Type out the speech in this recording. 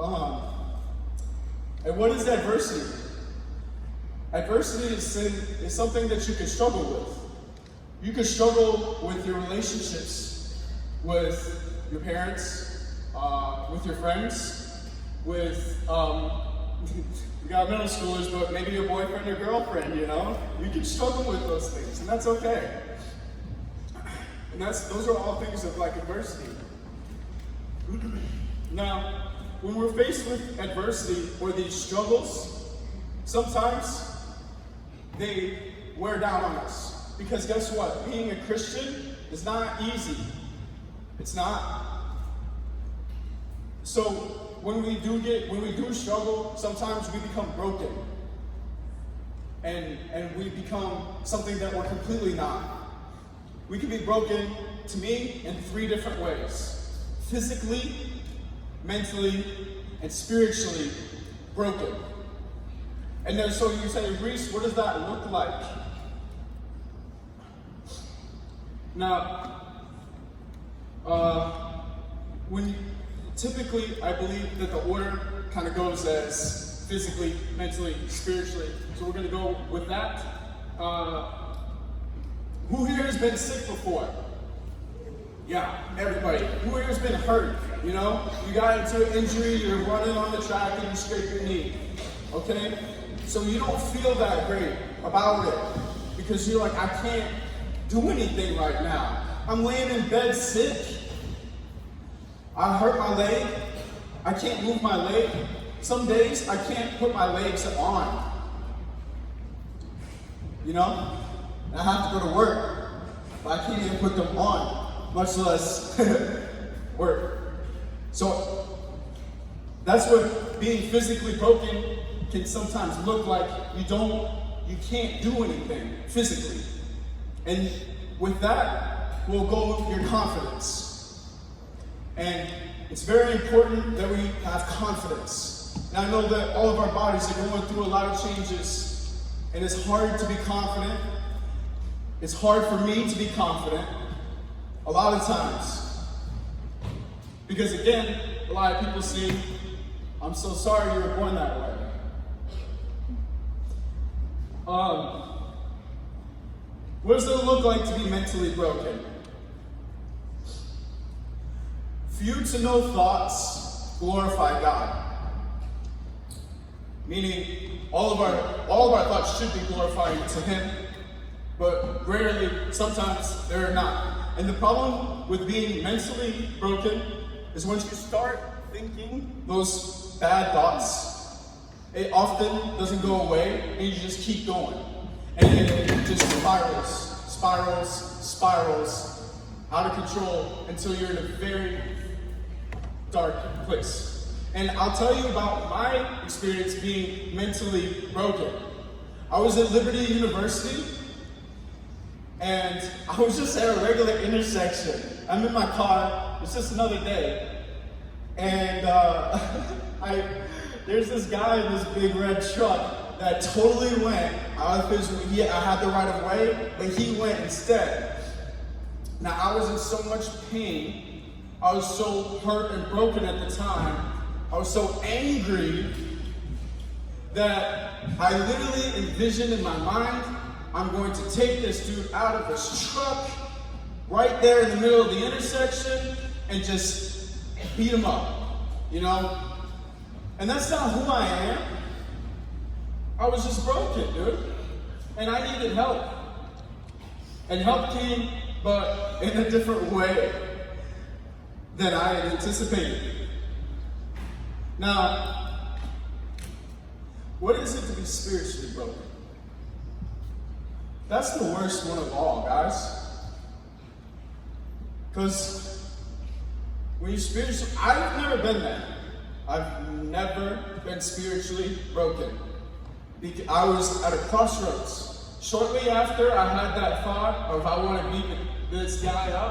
Um, and what is adversity? Adversity is something that you can struggle with. You can struggle with your relationships with your parents, with your friends, with, we got middle schoolers, but maybe your boyfriend or girlfriend, you know? You can struggle with those things, and that's okay. And those are all things of like adversity. Now, when we're faced with adversity or these struggles, sometimes they wear down on us. Because guess what? Being a Christian is not easy. It's not. So when we do struggle, sometimes we become broken. And we become something that we're completely not. We can be broken, to me, in 3 different ways. Physically, mentally, and spiritually broken. And then so you say, Reese, what does that look like? Now, typically I believe that the order kind of goes as physically, mentally, spiritually. So we're going to go with that. Who here has been sick before? Yeah, everybody. Who here has been hurt? You know, you got into an injury, you're running on the track and you scrape your knee. Okay? So you don't feel that great about it because you're like, I can't do anything right now. I'm laying in bed sick. I hurt my leg. I can't move my leg. Some days I can't put my legs on. You know? I have to go to work, but I can't even put them on, much less work. So that's what being physically broken can sometimes look like. You can't do anything physically. And with that will go your confidence. And it's very important that we have confidence. And I know that all of our bodies are going through a lot of changes, and it's hard to be confident. It's hard for me to be confident a lot of times. Because again, a lot of people say, I'm so sorry you were born that way. What does it look like to be mentally broken? Few to no thoughts glorify God. Meaning, all of our thoughts should be glorifying to Him, but rarely, sometimes, they're not. And the problem with being mentally broken is once you start thinking those bad thoughts, it often doesn't go away, and you just keep going. And it just spirals out of control until you're in a very dark place. And I'll tell you about my experience being mentally broken. I was at Liberty University, and I was just at a regular intersection. I'm in my car, it's just another day. And there's this guy in this big red truck that totally went out of his way. I had the right of way, but he went instead. Now, I was in so much pain. I was so hurt and broken at the time. I was so angry that I literally envisioned in my mind, I'm going to take this dude out of this truck right there in the middle of the intersection and just beat him up, you know? And that's not who I am. I was just broken, dude. And I needed help. And help came, but in a different way than I had anticipated. Now, what is it to be spiritually broken? That's the worst one of all, guys. Because when you're spiritually, I've never been there. I've never been spiritually broken. I was at a crossroads. Shortly after I had that thought of I want to beat this guy up,